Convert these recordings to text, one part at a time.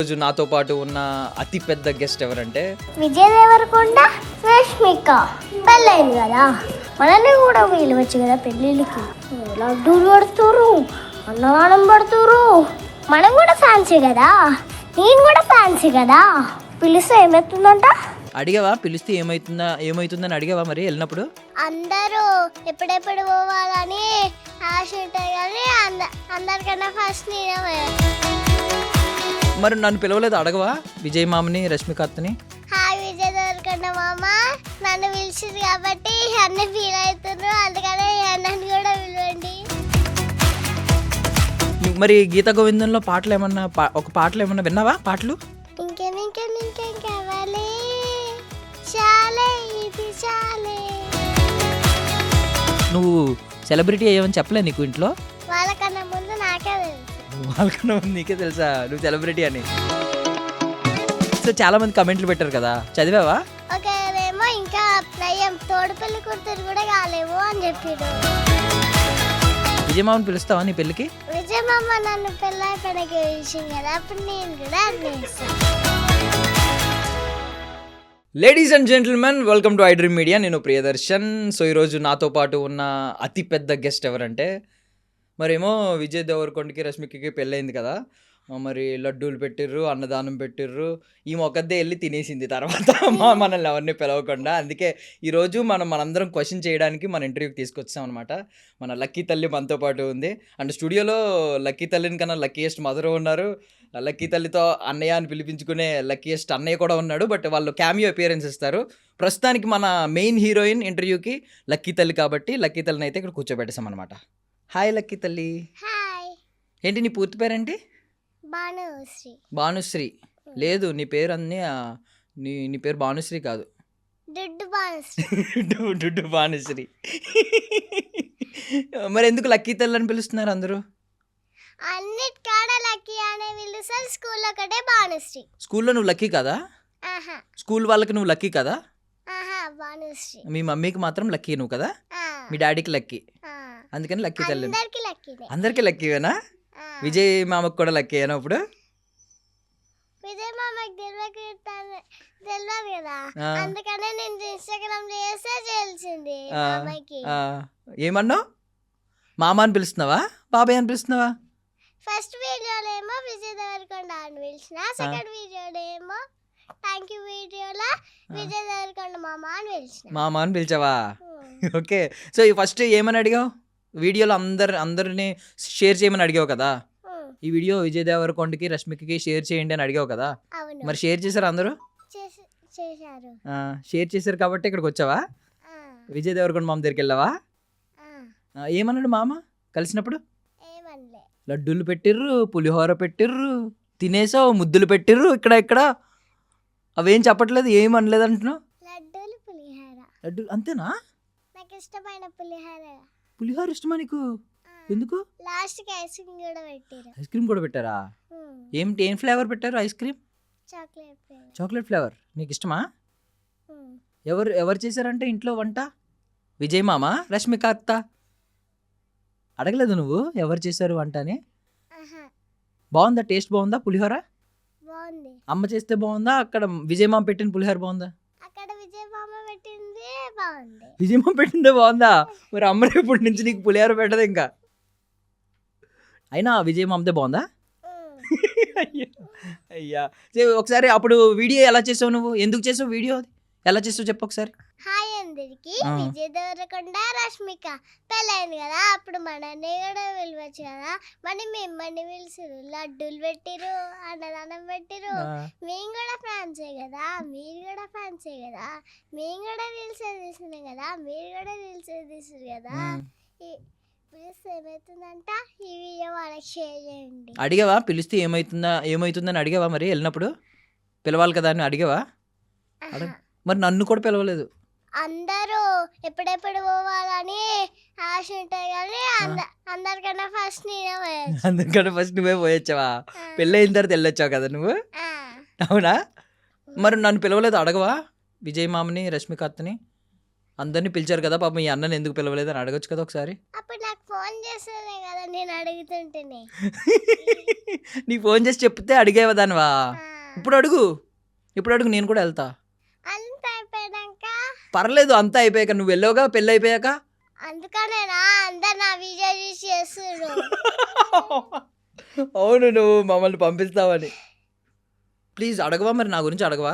రోజు నాతో పాటు ఉన్న అతి పెద్ద గెస్ట్ ఎవరంటే విజయ్ దేవరకొండ, రష్మిక పెళ్ళైంది కదా, మనల్ని కూడా పిలవచ్చు కదా పెళ్ళిళ్ళకి. లడ్డూలు పడుతురు, అన్నదానం పడుతురు, మనం కూడా ఫ్యాన్సీ కదా, నేను కూడా ఫ్యాన్సీ కదా. పిలిస్తే ఏమవుతుందంట? అడిగావా? పిలిస్తే ఏమవుతుందని అడిగావా మరి వెళ్ళినప్పుడు? అందరూ ఎప్పుడెప్పుడు పోవాలని ఆశ ఉంటాయి కానీ అందరికన్నా ఫస్ట్ నేనే. మరి నన్ను పిలవలేదు, అడగవా విజయ్ మామని, రష్మిక అత్తని? హాయ్ విజయ్ దేవరకొండ మామ, నన్ను పిలిచింది కాబట్టి అన్నీ ఫీల్ అవుతున్నారు, అందుకనే నన్ను కూడా పిలవండి. మరి గీత గోవిందంలో పాటలు ఏమన్నా ఒక పాటలు ఏమన్నా విన్నావా? పాటలు ఇంకేం కావాలి, చాలే ఇది చాలే. నువ్వు సెలబ్రిటీ అయ్యావని చెప్పలే నీకు ఇంట్లో? వాళ్ళకన్నా ముందు నాకే తెలుసు. వాళ్ళకన్నా ముందు నీకే తెలుసా నువ్వు సెలబ్రిటీ అని? సో చాలా మంది కమెంట్లు పెట్టారు కదా, చదివావా? ఒకరేమో ఇంకా నయ్యం తోడు పెళ్లి కూతురు కూడా కాలేవు అని చెప్పాడు. విజయమామని పిలుస్తావా నీ పెళ్ళికి? విజయమామ నన్ను పెళ్ళైపోయినకి పిలిచింది కదా, అప్పుడు నేను కూడా అనిపిస్తాను. Ladies and gentlemen, welcome to iDream media. నేను ప్రియదర్శన్. సో ఈరోజు నాతో పాటు ఉన్న అతి పెద్ద గెస్ట్ ఎవరంటే, మరేమో విజయ్ దేవరకొండకి రష్మికకి పెళ్ళయింది కదా, మరి లడ్డూలు పెట్టిర్రు, అన్నదానం పెట్టిర్రు. ఈ మొక్కద్దే వెళ్ళి తినేసింది తర్వాత మనల్ని ఎవరిని పిలవకుండా. అందుకే ఈరోజు మనందరం క్వశ్చన్ చేయడానికి మన ఇంటర్వ్యూకి తీసుకొచ్చాం అనమాట. మన లక్కీ తల్లి మనతో పాటు ఉంది. అండ్ స్టూడియోలో లక్కీ తల్లిని కన్నా లక్కీయెస్ట్ మదర్ ఉన్నారు. లక్కీ తల్లితో అన్నయ్య అని పిలిపించుకునే లక్కీయెస్ట్ అన్నయ్య కూడా ఉన్నాడు. బట్ వాళ్ళు క్యామియో అపియరెన్స్ ఇస్తారు. ప్రస్తుతానికి మన మెయిన్ హీరోయిన్ ఇంటర్వ్యూకి లక్కీ తల్లి కాబట్టి లక్కీ తల్లిని అయితే ఇక్కడ కూర్చోబెట్టేసాం అనమాట. హాయ్ లక్కీ తల్లి. హాయ్. ఏంటి నీ పూర్తి పేరేంటి? భానుశ్రీ. భానుశ్రీ లేదు, నీ పేరు అన్నీ నీ పేరు భానుశ్రీ కాదు, దుడ్డు భానుశ్రీ. డుడ్డు భానుశ్రీ. మరి ఎందుకు లక్కీ తల్లి అని పిలుస్తున్నారు అందరూ? అన్నిటికాడ లక్కీ అనే పిలుస్తారు, స్కూల్లో ఒకటే భానుశ్రీ. స్కూల్లో నువ్వు లక్కీ కదా? ఆహా స్కూల్ వాళ్ళకి నువ్వు లక్కీ కదా? ఆహా భానుశ్రీ. మీ మమ్మీకి మాత్రం లక్కీ నువ్వు కదా, మీ డాడీకి లక్కీ, అందుకని లక్కీ తల్లి. అందరికి లక్కీనే. అందరికీ లక్కీవేనా? విజయ్ మామకు కూడా లక్కీయేనా? ఇప్పుడు విజయ్ మామకి తెలియదు కదా, అందుకనే నేను ఇన్స్టాగ్రామ్ లో చేస్తే తెలిసింది మామకి. ఏమన్నావు? మామ అని పిలుస్తున్నావా, బాబాయ్ అని పిలుస్తున్నావా? ఫస్ట్ వీడియోలో ఏమో విజయ్ దేవరకొండ అని పిలిచిన, సెకండ్ వీడియోలో ఏమో థ్యాంక్ యూ వీడియోలో విజయ్ దేవరకొండ మామ అని పిలిచిన. మామ అని పిలిచావా? ఓకే. సో ఈ ఫస్ట్ ఏమని అడిగావు? వీడియోలో అందరిని షేర్ చేయమని అడిగావు కదా, ఈ వీడియో విజయ్ దేవరకొండకి రష్మికకి షేర్ చేయండి అని అడిగావు కదా, మరి షేర్ చేశారు అందరూ? చేశారు. షేర్ చేశారు కాబట్టి ఇక్కడికి వచ్చావా? విజయ్ దేవరకొండ మామ దగ్గరికి వెళ్ళావా? ఏమన్నాడు మామ కలిసినప్పుడు? ఏమనలే. లడ్డూలు పెట్టిర్రు, పులిహోర పెట్టిర్రు, తినేసావు, ముద్దులు పెట్టిర్రు, ఇక్కడ అవేం చెప్పట్లేదు, ఏమనలేదు అంటున్నావు? లడ్డూలు పులిహోర. లడ్డూలు అంతేనా? నాకు ఇష్టమైన పులిహోర. పులిహోర ఇష్టమా నీకు? ఎందుకు? లాస్ట్ కి ఐస్ క్రీమ్ కూడా పెట్టారు. ఐస్ క్రీమ్ కూడా పెట్టారా? ఏం ఫ్లేవర్ పెట్టారు ఐస్ క్రీమ్? Chocolate flavour. నీకు ఇష్టమా? ఎవరు చేశారంటే ఇంట్లో వంట? విజయ్ మామ, రష్మిక అత్త? అడగలేదు నువ్వు ఎవరు చేశారు వంట అని? బాగుందా? టేస్ట్ బాగుందా పులిహోర? బాగుంది. అమ్మ చేస్తే బాగుందా, అక్కడ విజయ్ మామ పెట్టిన పులిహోర బాగుందా? అక్కడ విజయ్ మామ పెట్టింది బాగుంది. విజయ్ మామ పెట్టిందే బాగుందా? మరి అమ్మ రేపటి నుంచి నీకు పులిహోర పెట్టదు ఇంకా. అయినా విజయ్ మామదే బాగుందా? అయ్యా ఒకసారి అప్పుడు వీడియో ఎలా చేసావు నువ్వు? ఎందుకు చేసావు వీడియో? ఎలా చేసావు చెప్పు ఒకసారి. హాయ్ అందరికి, విజయ్ దేవరకొండ రష్మిక పెళ్ళైంది కదా, అప్పుడు మనల్ని కూడా పిలవచ్చు కదా, మిమ్మల్ని పిలిచిరు, లడ్డూలు పెట్టిరు, అన్నదానం పెట్టిరు, మేము కూడా ఫ్యాన్సే కదా, మీరు కూడా ఫ్యాన్సే కదా, మేము కూడా రీల్స్ తీసినాం కదా, మీరు కూడా రీల్స్ తీసారు కదా. పిలిస్తే ఏమవుతుందంట, ఈ వీడియో వాళ్ళకి షేర్ చేయండి. అడిగావా? పిలిస్తే ఏమవుతుందని అడిగావా? మరి వెళ్ళినప్పుడు పిలవాలి కదా అని అడిగావా? మరి నన్ను కూడా పిలవలేదు. అందరూ ఎప్పుడెప్పుడు పోవాలని ఆశ ఉంటాయి కానీ అందరికన్నా ఫస్ట్ నేనే. అందరికన్నా ఫస్ట్ నువ్వే పోయొచ్చావా? పెళ్ళయిన తర్వాత వెళ్ళొచ్చావు కదా నువ్వు, అవునా? మరి నన్ను పిలవలేదు, అడగవా విజయ్ మామని, రష్మిక అత్తని? అందరిని పిలిచారు కదా పాపం, మీ అన్నని ఎందుకు పిలవలేదని అడగొచ్చు కదా ఒకసారి. అప్పుడు నాకు ఫోన్ చేస్తేనే కదా నేను అడుగుతుంటేనే. నీకు ఫోన్ చేసి చెప్తే అడిగేవా దానివా? ఆ, ఇప్పుడు అడుగు, ఇప్పుడు అడుగు, నేను కూడా వెళ్తా. అంత అయిపోయాక పర్లేదు, అంతా అయిపోయాక. నువ్వు వెళ్ళావుగా పెళ్ళి అయిపోయాక. అందుకనేనా అందరు నా వీడియో చూసి చేస్తున్నారు. అవును, నువ్వు మమ్మల్ని పంపిస్తావని. ప్లీజ్ అడగవా మరి, నా గురించి అడగవా?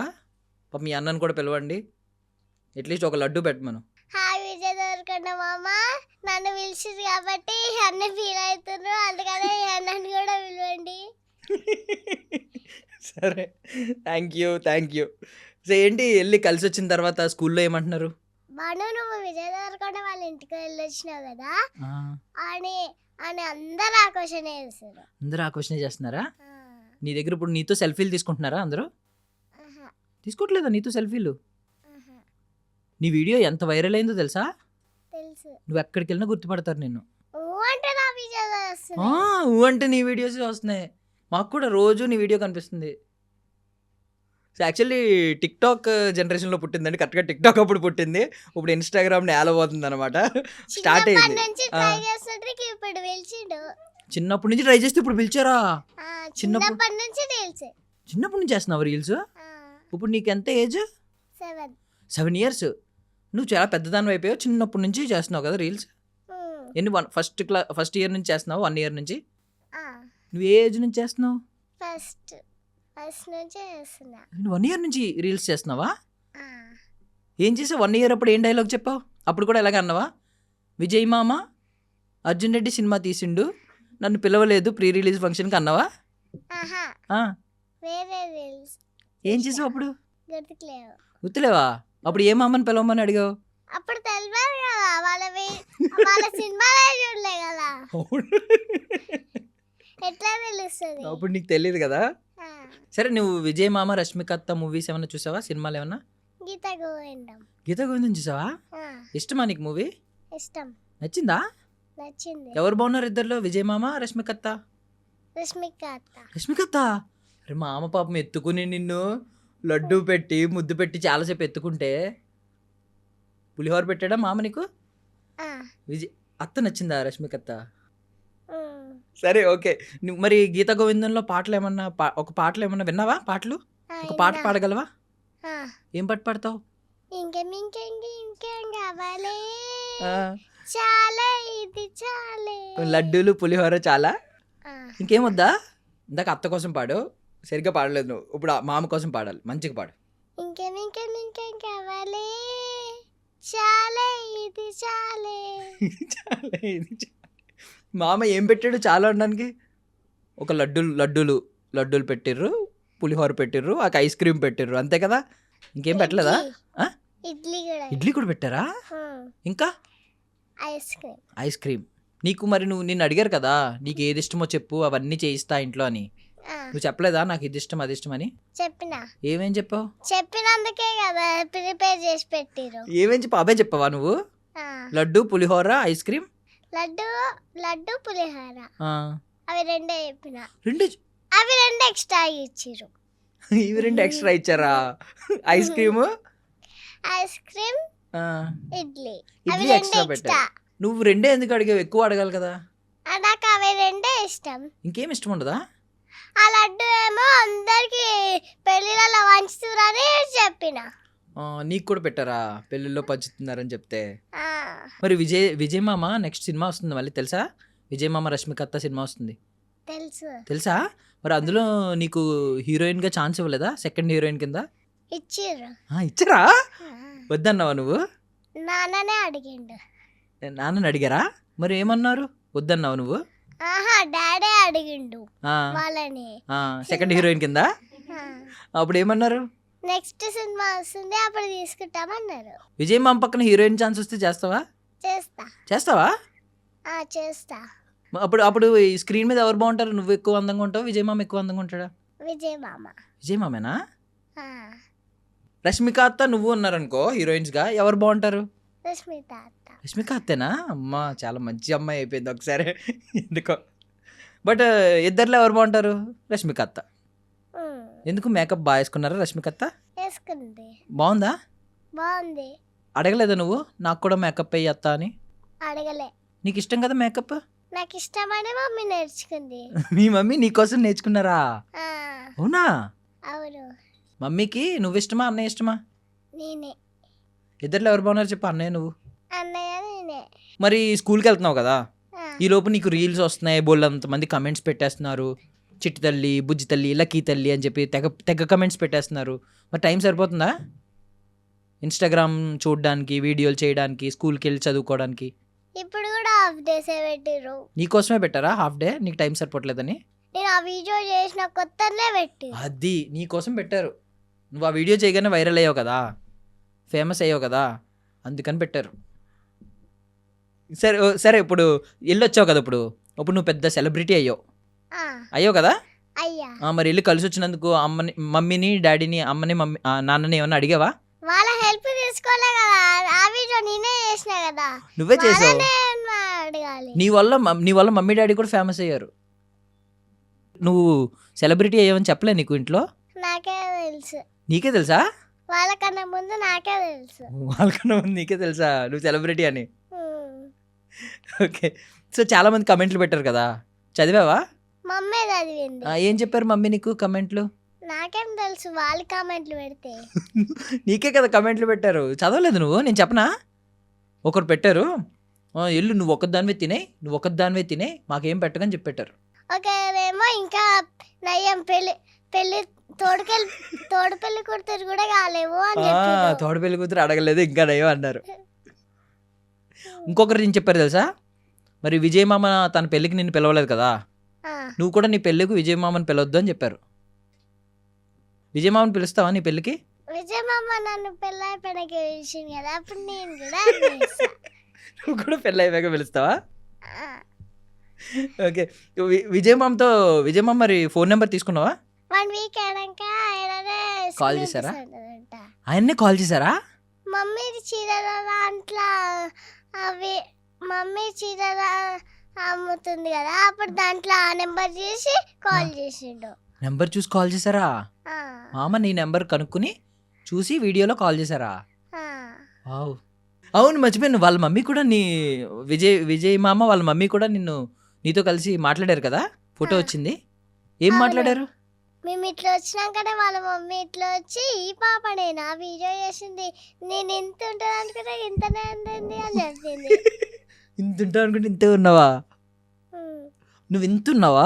పాప మీ అన్నని కూడా పిలవండి, అట్లీస్ట్ ఒక లడ్డు పెట్టమను. హాయ్ విజయ్ దేవరకొండ మామ, నన్ను పిలిచింది కాబట్టి అన్న ఫీల్ అవుతున్నారు, అందుకనే నన్ను కూడా పిలవండి. సరే, థ్యాంక్ యూ. సో ఏంటి, వెళ్ళి కలిసి వచ్చిన తర్వాత స్కూల్లో ఏమంటున్నారు? బాను నువ్వు విజయ్ దేవరకొండ వాళ్ళ ఇంటికి వెళ్ళొచ్చినావు కదా ఆ, అని అని అందరు ఆకర్షణ చేస్తారు. అందరూ ఆ క్వశ్చనే చేస్తున్నారా? నీ దగ్గర ఇప్పుడు నీతో సెల్ఫీలు తీసుకుంటున్నారా అందరూ? తీసుకోవట్లేదా నీతో సెల్ఫీలు? నీ వీడియో ఎంత వైరల్ అయిందో తెలుసా? తెలుసు. నువ్వు ఎక్కడికి వెళ్ళినా గుర్తుపడతారు నిన్ను. అంటే నా విజయ్ ఆ, ఊ అంటే నీ వీడియోస్ వస్తున్నాయి, మాకు కూడా రోజు నీ వీడియో కనిపిస్తుంది. సో యాక్చువల్లీ టిక్ టాక్ జనరేషన్లో పుట్టిందండి, కరెక్ట్గా టిక్ టాక్ అప్పుడు పుట్టింది, ఇప్పుడు ఇన్స్టాగ్రామ్ నేల పోతుంది అనమాట. స్టార్ట్ అయింది. నుంచి ట్రై చేస్తుంటే ఇప్పుడు పిలిచిండు. చిన్నప్పటి నుంచి ట్రై చేస్తే ఇప్పుడు పిలిచారా? చిన్నప్పటి నుంచి తెలుసు. చిన్నప్పటి నుంచి చేస్తున్నావు రీల్స్? ఇప్పుడు నీకు ఎంత ఏజ్? 7 years. నువ్వు చాలా పెద్దదాని అయిపోయావు, చిన్నప్పటి నుంచి చేస్తున్నావు కదా రీల్స్. ఎన్ని ఫస్ట్ ఇయర్ నుంచి చేస్తున్నావు? 1 year నుంచి. నువ్వు ఏ ఏజ్ నుంచి చేస్తున్నావు? ఫస్ట్ నుంచి చేస్తున్నా. 1 year నుంచి రీల్స్ చేస్తున్నావా? ఏం చేసావు 1 year అప్పుడు? ఏం డైలాగ్ చెప్పావు అప్పుడు కూడా? ఎలాగ అన్నావా? విజయ్ మామ అర్జున్ రెడ్డి సినిమా తీసిండు, నన్ను పిలవలేదు ప్రీ రిలీజ్ ఫంక్షన్కి అన్నావా? ఆ, వేరే రీల్స్. ఏం చేసావు అప్పుడు? గుర్తుకులేవు. గుర్తులేవా? అప్పుడు ఏ మామని పిలవమని అడిగావు? అప్పుడు తెలియదు కదా, వాళ్ళ సినిమాలే చూడలే కదా, ఎట్లా తెలుస్తుంది? అప్పుడు నీకు తెలియదు కదా. సరే, నువ్వు విజయ్ మామ రష్మికత్త మూవీస్ ఏమైనా చూసావా? సినిమాలు ఏమన్నా? గీత గోవిందం. గీత గోవిందం చూసావా? ఇష్టమా నీకు మూవీ? ఇష్టం. నచ్చిందా? నచ్చింది. ఎవరు బాగున్నారు ఇద్దర్లో, విజయ్ మామ రష్మికత్త? రష్మికత్త. అరే మామ పాపం ఎత్తుకుని నిన్ను లడ్డు పెట్టి ముద్దు పెట్టి చాలాసేపు ఎత్తుకుంటే, పులిహోర పెట్టాడా మామ నీకు? విజయ్ అత్త నచ్చిందా రష్మికత్త? సరే, ఓకే. నువ్వు మరి గీత గోవిందంలో పాటలు ఏమన్నా ఒక పాటలు ఏమన్నా విన్నావా? పాటలు ఒక పాట పాడగలవా? ఏం పాట పాడతావు? ఇంకేం కావాలి, చాలే ఇది చాలే. లడ్డూలు పులిహోర చాలా, ఇంకేం వద్దా? ఇందాక అత్త కోసం పాడు, సరిగ్గా పాడలేదు నువ్వు. ఇప్పుడు మామ కోసం పాడాలి, మంచిగా పాడు. ఇంకేం కావాలి, చాలే ఇది చాలే. చాలా ఇది చాలా. మామ ఏం పెట్టాడు చాలా అనడానికి? ఒక లడ్డూలు పెట్టిర్రు, పులిహోర పెట్టిర్రు, ఒక ఐస్ క్రీమ్ పెట్టిర్రు, అంతే కదా? ఇంకేం పెట్టలేదా? ఇడ్లీ కూడా పెట్టారా? ఇంకా ఐస్ క్రీమ్. నీకు మరి నిన్ను అడిగారు కదా నీకు ఏది ఇష్టమో చెప్పు, అవన్నీ చేయిస్తా ఇంట్లో అని. నువ్వు చెప్పలేదా నాకు ఇది ఇష్టం అది ఇష్టం అని? చెప్పినా. ఏమేం చెప్పావు? చెప్పినందుకే కదా ప్రిపేర్ చేసి పెట్టిరు. ఏమేం చెప్పావు అవే చెప్పవా నువ్వు? లడ్డు పులిహోర ఐస్ క్రీమ్. లడ్డు పులిహోర అవి రెండే చెప్పిన. అవి రెండు ఎక్స్ట్రా ఇచ్చిరు. ఇవి రెండు ఎక్స్ట్రా ఇచ్చారా? ఐస్ క్రీమ్ ఇడ్లీ ఎక్స్ట్రా పెట్టా. నువ్వు రెండే ఎందుకు అడిగావు? ఎక్కువ అడగాలి కదా. నాకు అవి రెండే ఇష్టం. ఇంకేం ఇష్టం ఉండదా? ఆ లడ్డు ఏమో అందరికి పెళ్లిళ్ళలో పంచుతున్నారని చెప్పిన. నీకు కూడా పెట్టారా పెళ్ళిళ్ళలో పంచుతున్నారని చెప్తే? మరి విజయ్ మామ నెక్స్ట్ సినిమా వస్తుంది మళ్ళీ, తెలుసా? విజయ్ మామ రష్మికత్త సినిమా వస్తుంది, తెలుసా? మరి అందులో నీకు హీరోయిన్ గా ఛాన్స్ ఇవ్వలేదా? సెకండ్ హీరోయిన్ కింద ఇచ్చారా? వద్దన్నావా నువ్వు? నాన్ననే అడిగిండు. నాన్నని అడిగారా? మరి ఏమన్నారు? వద్దన్నావు నువ్వు? డాడీ అడిగిండు వాళ్ళని సెకండ్ హీరోయిన్ కింద. అప్పుడు ఏమన్నారు? నెక్స్ట్ సినిమా వస్తుంది అప్పుడు తీసుకుంటామన్నారు. విజయ్ మామ పక్కన హీరోయిన్ ఛాన్స్ వస్తే చేస్తావా? చేస్తావా? చేస్తా. అప్పుడు ఈ స్క్రీన్ మీద ఎవరు బాగుంటారు? నువ్వు ఎక్కువ అందంగా ఉంటావు, విజయ్ మామ ఎక్కువ అందంగా ఉంటాడా? విజయ్ మామేనా? రష్మిక అత్త నువ్వు ఉన్నారనుకో హీరోయిన్స్ గా, ఎవరు బాగుంటారు? రష్మిక అత్తేనా? అమ్మా చాలా మంచి అమ్మాయి అయిపోయింది ఒకసారి ఎందుకో. బట్ ఇద్దర్లో ఎవరు బాగుంటారు? రష్మిక అత్త. ఎందుకు? మేకప్ బాగా వేసుకున్నారా రష్మిక అత్త? బాగుందా? అడగలేదా నువ్వు నాకు కూడా మేకప్ వేయత్తా అని? అడగలే. నీకు ఇష్టం కదా మేకప్? నాకు ఇష్టమని మమ్మీ నేర్చుకుంది. మీ మమ్మీ నీకోసం నేర్చుకున్నారా? ఆ, అవునా? అవును. మమ్మీకి నువ్వు ఇష్టమా అన్నయ్య ఇష్టమా? నేనే. ఇద్దరిలో ఎవరు బాగున్నారు చెప్పు, అన్నయ్య నువ్వు? అన్నయ్య నేనే. మరి స్కూల్కి వెళ్తున్నావు కదా, ఆ, ఈ లోపు నీకు రీల్స్ వస్తున్నాయి, బోళ్ళంతమంది కమెంట్స్ పెట్టేస్తున్నారు, చిట్టి తల్లి, బుజ్జి తల్లి, లక్కీ తల్లి అని చెప్పి తెగ తెగ కమెంట్స్ పెట్టేస్తున్నారు. మరి టైం సరిపోతుందా ఇన్స్టాగ్రామ్ చూడడానికి, వీడియోలు చేయడానికి, స్కూల్కి వెళ్ళి చదువుకోవడానికి? ఇప్పుడు కూడా హాఫ్ డేసే పెట్టిర్రు. నీకోసమే పెట్టారా హాఫ్ డే? నీకు టైం సరిపోవట్లేదని? నేను ఆ వీడియో చేసిన కొత్తనే పెట్టి. అది నీకోసం పెట్టారు. నువ్వు ఆ వీడియో చేయగానే వైరల్ అయ్యావు కదా, ఫేమస్ అయ్యావు కదా, అందుకని పెట్టారు. సరే సరే, ఇప్పుడు వెళ్ళొచ్చావు కదా, ఇప్పుడు నువ్వు పెద్ద సెలబ్రిటీ అయ్యావు కదా. అయ్యా, మరి వెళ్ళి కలిసి వచ్చినందుకు మమ్మీని డాడీని, నాన్నని ఏమన్నా అడిగావా? వాళ్ళ హెల్ప్ తీసుకోలే కదా, ఆ వీడియో నేనే చేసిన కదా, నువ్వే చేసావు. వాళ్ళనే అడగాలి. నీ వల్ల మమ్మీ డాడీ కూడా ఫేమస్ అయ్యారు. నువ్వు సెలబ్రిటీ అయ్యావని చెప్పలే నీకు ఇంట్లో? నాకే తెలుసు. నీకే తెలుసా? వాళ్ళకన్నా ముందు నాకే తెలుసు. వాళ్ళకన్నా ముందు నీకే తెలుసా నువ్వు సెలబ్రిటీ అని? ఉమ్. ఓకే. సో చాలా మంది కమెంట్లు పెట్టారు కదా, చదివావా? మమ్మీ చదివింది. ఏం చెప్పారు మమ్మీ నీకు కమెంట్లు? నాకేం తెలుసు, వాళ్ళు కామెంట్లు పెడితే. నీకే కదా కమెంట్లు పెట్టారు, చదవలేదు నువ్వు? నేను చెప్పనా? ఒకరు పెట్టారు, ఎల్లు నువ్వు ఒక్కదానివే తినే మాకేం పెట్టకని చెప్పి పెట్టారు. ఒకరేమో ఇంకా నయ్యం పెళ్లి తోడు పెళ్లి కూతురు కూడా కాలేవు అని చెప్పారు. తోడు పెళ్లి కూతురు అడగలేదు ఇంకా నయ్యో అన్నారు. ఇంకొకరు ఏం చెప్పారు తెలుసా? మరి విజయ్ మామ తన పెళ్ళికి నిన్ను పిలవలేదు కదా, నువ్వు కూడా నీ పెళ్ళికి విజయ్ మామని పిలవద్దు అని చెప్పారు. విజయ్ మామని పిలుస్తావా నీ పెళ్ళికి? విజయ్ మామ నన్ను పెళ్ళైపోయినాక పిలిచింది కదా, అప్పుడు నేను కూడా నువ్వు కూడా పెళ్ళి అయిపోయాక పిలుస్తావా? ఓకే. విజయ్ మామ మరి ఫోన్ నెంబర్ తీసుకున్నావా? 1 వీక్ అయినాక ఆయననే కాల్ చేశారా? ఆయన్నే కాల్ చేశారా? మమ్మీ చీరల దాంట్లో అవి మమ్మీ చీరల అమ్ముతుంది కదా, అప్పుడు దాంట్లో ఆ నెంబర్ చేసి కాల్ చేసిండు. నెంబర్ చూసి కాల్ చేశారా? ఆ, మామ నీ నెంబర్ కనుక్కుని చూసి వీడియోలో కాల్ చేశారా? ఆ. వావ్. అవును, మర్చిపోయాను, వాళ్ళ మమ్మీ కూడా విజయ్ మామ వాళ్ళ మమ్మీ కూడా నీతో కలిసి మాట్లాడారు కదా, ఫోటో వచ్చింది. ఏం అవును. మాట్లాడారు? మేము ఇట్లా వచ్చినాకనే వాళ్ళ మమ్మీ ఇట్లా వచ్చి ఈ పాపనే నా వీడియో చేసింది, నేను ఇంత ఉంటుంది అనుకుంటే ఇంతనే ఉంటుంది అని చెప్పింది. ఇంత ఉంటావు అనుకుంటే ఇంతే ఉన్నావా? ఉమ్. నువ్వు ఇంత ఉన్నావా?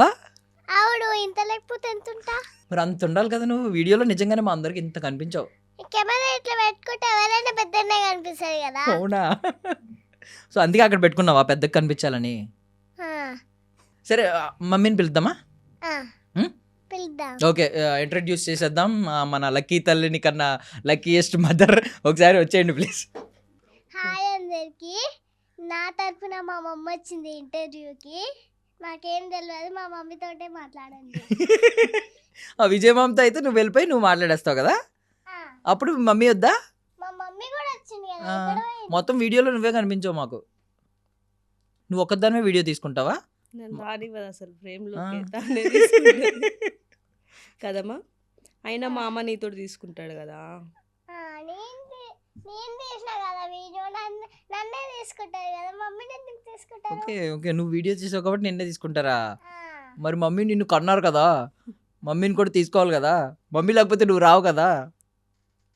అవును, ఇంత లేకపోతే ఎంత ఉంటా? మరి అంత ఉండాలి కదా నువ్వు. వీడియోలో నిజంగానే మా అందరికి ఇంత కనిపించావు. కెమెరా ఇట్లా పెట్టుకుంటే ఎవరైనా పెద్దనే కనిపిస్తుంది కదా. అవునా? సో అందుకే అక్కడ పెట్టుకున్నావా, పెద్దగా కనిపించాలని? ఆ, సరే, మమ్మీని పిలుద్దామా? ఆ. ఉమ్? పిలుద్దాం. ఓకే, ఇంట్రడ్యూస్ చేసేద్దాం మన లక్కీ తల్లిని కన్నా లక్కీయెస్ట్ మదర్. ఒకసారి వచ్చేయండి ప్లీజ్. హాయ్ అందరికి, నా తరఫున మా మమ్మ వచ్చింది ఇంటర్వ్యూకి. నాకేం తెలియదు, మా మమ్మీతోటే మాట్లాడండి. ఆ విజయ్ మామతో అయితే నువ్వు వెళ్ళిపోయి నువ్వు మాట్లాడేస్తావు కదా, ఆ, అప్పుడు మమ్మీ వద్దా? మా మమ్మీ కూడా వచ్చింది కదా, ఆ, ఇక్కడ పోయింది. మొత్తం వీడియోలో నువ్వే కనిపించావు మాకు. నువ్వు ఒక్కదానివే వీడియో తీసుకుంటావా? నేను రానివ్వదు అసలు ఫ్రేమ్లో ఆ. కదమ్మా. అయినా మా అమ్మ నీతో తీసుకుంటాడు కదా. ఆ, నేను తీసిన కదా వీడియో, నన్నే తీసుకుంటారు కదా, మమ్మీని ఎందుకు తీసుకుంటారు? ఓకే ఓకే, నువ్వు వీడియో చేసావు కాబట్టి నిన్నే తీసుకుంటారా? ఆ, మరి మమ్మీ నిన్ను కన్నారు కదా, మమ్మీని కూడా తీసుకోవాలి కదా, మమ్మీ లేకపోతే నువ్వు రావు కదా.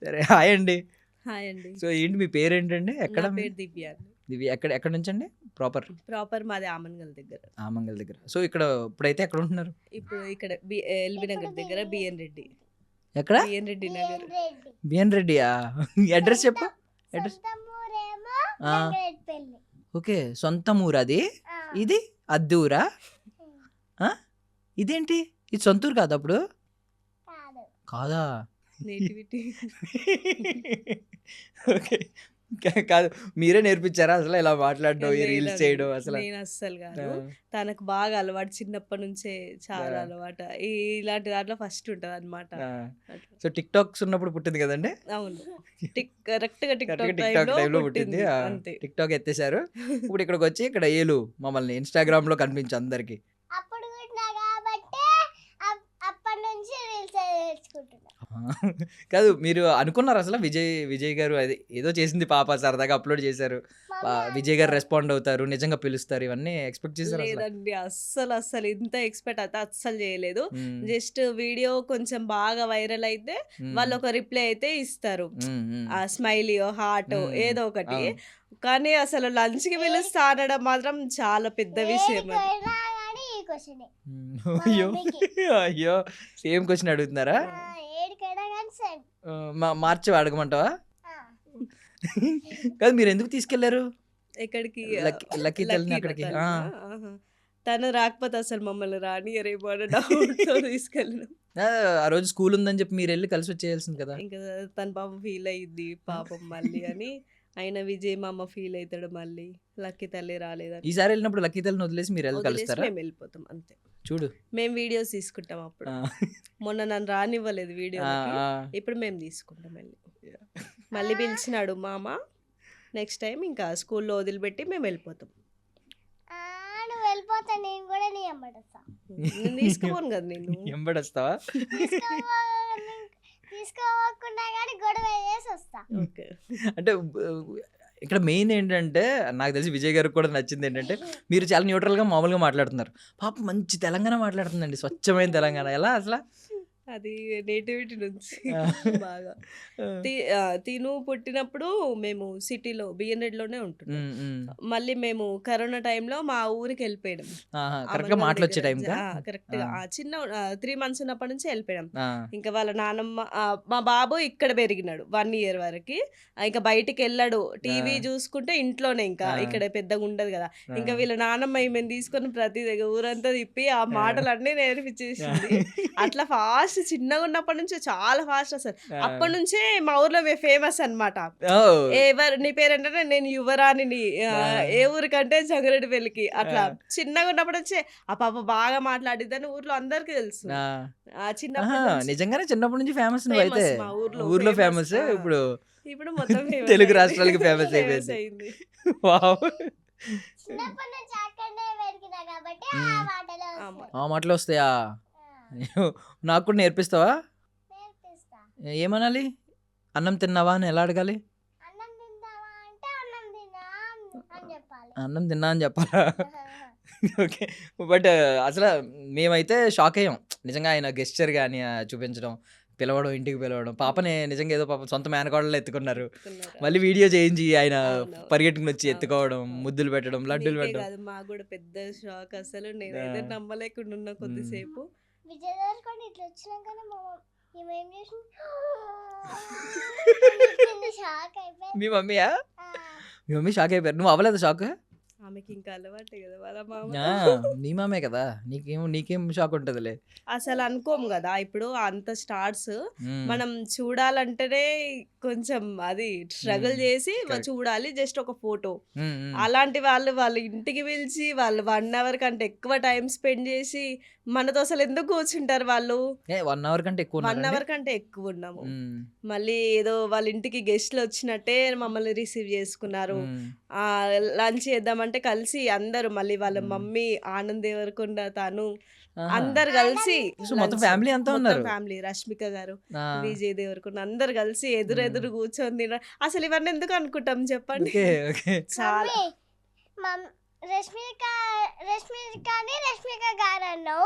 సరే, హాయ్ అండి. హాయ్ అండి. సో ఏంటి మీ పేరు ఏంటండి? ఎక్కడ? నా పేరు దివ్య అండి. దివ్య. ఎక్కడ నుంచి అండి? ప్రాపర్ మాది ఆమన్గల్ దగ్గర. ఆమంగల్ దగ్గర. సో ఇక్కడ ఇప్పుడైతే ఎక్కడ ఉంటున్నారు? ఇప్పుడు ఇక్కడ ఎల్బీ నగర్ దగ్గర బిఎన్ రెడ్డి. ఎక్కడ? బిఎన్ రెడ్డి నగర్. రెడ్డి. బిఎన్ రెడ్డియా? అడ్రస్ చెప్పు. అడ్రస్. సొంత ఊరేమో ఆ. గంగరెడ్డిపల్లి. ఓకే, సొంత ఊరు అది. ఆ, ఇది అద్దె ఊరా? ఆ? ఇదేంటి, ఇది సొంత ఊరు కాదు అప్పుడు? కాదు. కాదా? నేటివిటీ. ఓకే, కాదు, మీరే నేర్పించారా అసలు ఇలా మాట్లాడడం, ఈ రీల్స్ చేయడం అసలు? నేను అస్సలు కాదు. తనకు బాగా అలవాటు, చిన్నప్పటి నుంచే చాలా అలవాటు. ఇలాంటి దాంట్లో ఫస్ట్ ఉంటది అనమాట. సో టిక్ టాక్స్ ఉన్నప్పుడు పుట్టింది కదండి? అవును, కరెక్ట్ గా టిక్ టాక్ టిక్ టాక్ టైంలో పుట్టింది. పుట్టింది. అంతే. టిక్ టాక్ ఎత్తేసారు, ఇప్పుడు ఇక్కడికి వచ్చి ఇక్కడ ఏలు మమ్మల్ని ఇన్స్టాగ్రామ్ లో కనిపించు అందరికి. అప్పుడు కూడా కాబట్టి అప్పటి నుంచి రీల్స్ నేర్చుకుంటా. అనుకుంటున్నా. కాదు మీరు అనుకున్నారు అసలు విజయ్ గారు అది ఏదో చేసింది పాప సరదాగా అప్లోడ్ చేశారు, విజయ్ గారు రెస్పాండ్ అవుతారు, నిజంగా పిలుస్తారు, ఇవన్నీ ఎక్స్పెక్ట్ చేశారు అసలు? లేదండి, అస్సలు ఇంత ఎక్స్పెక్ట్ అయితే అస్సలు చేయలేదు. జస్ట్ వీడియో కొంచెం బాగా వైరల్ అయితే వాళ్ళు ఒక రిప్లై అయితే ఇస్తారు, ఆ స్మైలీయో హార్ట్ ఏదో ఒకటి. కానీ అసలు లంచ్ కి పిలుస్తా అనడం మాత్రం చాలా పెద్ద విషయం అది. ఏడికైనా కానీ ఈ క్వశ్చనే అయ్యో అయ్యో సేమ్ క్వశ్చన్ అడుగుతున్నారా? ఏడికైనా కానీ సేమ్. మార్చి అడగమంటావా? కాదు మీరు ఎందుకు తీసుకెళ్లారు ఎక్కడికి? లక్కీ తల్లిని అక్కడికి? తను. ఆహా. తను రాకపోతే అసలు మమ్మల్ని రానియరేమో అన్న డౌట్తో తీసుకెళ్ళినాం. ఆ రోజు స్కూల్ ఉందని చెప్పి మీరు వెళ్ళి కలిసి వచ్చేయాల్సింది కదా. ఇంకా తన పాపం ఫీల్ అయ్యిద్ది పాపం మళ్ళీ అని. ఆయన విజయ్ మా అమ్మ ఫీల్ అవుతాడు మళ్ళీ, లక్కీ తల్లి రాలేదని. ఈసారి వెళ్ళినప్పుడు లక్కీ తల్లిని వదిలేసి మీరు వెళ్ళి వదిలేసి కలుస్తారా? మేము వెళ్ళిపోతాం అంతే. చూడు మేము వీడియోస్ తీసుకుంటాం అప్పుడు. మొన్న నన్ను రానివ్వలేదు వీడియో, ఇప్పుడు మేము తీసుకుంటాం వెళ్ళి. మళ్ళీ పిలిచినాడు మామ, నెక్స్ట్ టైం ఇంకా స్కూల్లో వదిలిపెట్టి మేము వెళ్ళిపోతాం. నువ్వు వెళ్ళిపోతా, నేను కూడా నీ ఎంబడొస్తా. నేను తీసుకుపోను కదా నేను. ఎంబడొస్తావా? తీసుకోకుండా కానీ గొడవ చేసి వస్తా. ఓకే. అంటే ఇక్కడ మెయిన్ ఏంటంటే నాకు తెలిసి విజయ్ గారికి కూడా నచ్చింది ఏంటంటే మీరు చాలా న్యూట్రల్గా మామూలుగా మాట్లాడుతున్నారు. పాప మంచి తెలంగాణ మాట్లాడుతుందండి, స్వచ్ఛమైన తెలంగాణ. ఎలా అసలు? అది నేటివిటీ నుంచి బాగా. తిను పుట్టినప్పుడు మేము సిటీలో బిఎన్రెడ్లోనే ఉంటున్నాం. మళ్ళీ మేము కరోనా టైంలో మా ఊరికి వెళ్ళిపోయాం. కరెక్ట్గా మాటలు వచ్చే టైం కరెక్ట్ గా చిన్న 3 months ఉన్నప్పటి నుంచి వెళ్ళిపోయాం. ఇంకా వాళ్ళ నానమ్మ మా బాబు ఇక్కడ పెరిగినాడు 1 year వరకు. ఇంకా బయటికి వెళ్ళాడు, టీవీ చూసుకుంటే ఇంట్లోనే, ఇంకా ఇక్కడ పెద్దగా ఉండదు కదా. ఇంకా వీళ్ళ నానమ్మ ఈమెను తీసుకొని ప్రతి దగ్గర ఊరంతా తిప్పి ఆ మాటలన్నీ నేర్పించేసింది. అట్లా ఫాస్ట్ చిన్నగా ఉన్నప్పటి నుంచి చాలా ఫాస్ట్ అసలు. అప్పటి నుంచే మా ఊర్లో ఫేమస్ అన్నమాట. ఎవరు నీ పేరేంటంటే నేను యువరాణిని, ఏ ఊరికంటే జంగారెడ్డిపల్లికి. అట్లా చిన్నగా ఉన్నప్పటి నుంచే ఆ పాప బాగా మాట్లాడిద్దని ఊర్లో అందరికీ తెలుసు. నిజంగానే చిన్నప్పటి నుంచి ఫేమస్ అయితే మా ఊర్లో ఊర్లో ఫేమస్. ఇప్పుడు ఇప్పుడు మొత్తం తెలుగు రాష్ట్రాలకి ఫేమస్ అయిపోయింది. వావ్. చిన్నప్పటి నుంచి అక్కడనే పెరిగినా కాబట్టి ఆ మాటలు వస్తాయా? నాకు కూడా నేర్పిస్తావా? నేర్పిస్తా. ఏమనాలి? అన్నం తిన్నావా అని ఎలా అడగాలి? అన్నం తింటావా అంటే అన్నం తిన్నా అని చెప్పాలి. అన్నం తిన్నా అని చెప్పాలా? ఓకే. బట్ అసలు మేమైతే షాక్ అయ్యాం నిజంగా. ఆయన గెస్చర్ కానీ చూపించడం, పిలవడం, ఇంటికి పిలవడం, పాపని నిజంగా ఏదో పాప సొంత మేనకోడలు ఎత్తుకున్నారు. మళ్ళీ వీడియో చేయించి ఆయన పరిగెట్టుకుని వచ్చి ఎత్తుకోవడం, ముద్దులు పెట్టడం, లడ్డూలు పెట్టడం. మాకు కూడా పెద్ద షాక్ అసలు. నేనైతే నమ్మలేకుండా ఉన్నా కొద్దిసేపు. విజయ్ దేవరకొండ ఇట్లా వచ్చినాకనే ఏం చేసింది, షాక్ అయిపోయింది. మీ మమ్మీయా? మీ మమ్మీ షాక్ అయిపోయారు. నువ్వు అవ్వలేదు షాక్? ఆమెకి ఇంకా అలవాటే కదా వాళ్ళ మామ. నీ మామే కదా, నీకేం షాక్ ఉంటదిలే. అసలు అనుకోము కదా ఇప్పుడు అంత స్టార్స్ మనం చూడాలంటేనే కొంచెం అది స్ట్రగుల్ చేసి చూడాలి. జస్ట్ ఒక ఫోటో అలాంటి వాళ్ళ ఇంటికి పిలిచి వాళ్ళు 1 hour కంటే ఎక్కువ టైం స్పెండ్ చేసి మనతో అసలు ఎందుకు కూర్చుంటారు వాళ్ళు? 1 hour కంటే ఎక్కువ 1 hour కంటే ఎక్కువ ఉన్నాము. మళ్ళీ ఏదో వాళ్ళ ఇంటికి గెస్ట్లు వచ్చినట్టే మమ్మల్ని రిసీవ్ చేసుకున్నారు. లంచ్ చేద్దామంటే కలిసి అందరూ, మళ్ళీ వాళ్ళ మమ్మీ ఆనంద్ దేవరకొండ, తను అందరు కలిసి మొత్తం ఫ్యామిలీ అంతా ఉన్నారు. ఫ్యామిలీ, రష్మిక గారు, విజయ్ దేవరకొండ అందరు కలిసి ఎదురెదురు కూర్చొని తినడం. అసలు ఇవన్నీ ఎందుకు అనుకుంటాం చెప్పండి? చాలా రష్మిక గారు అన్నావు,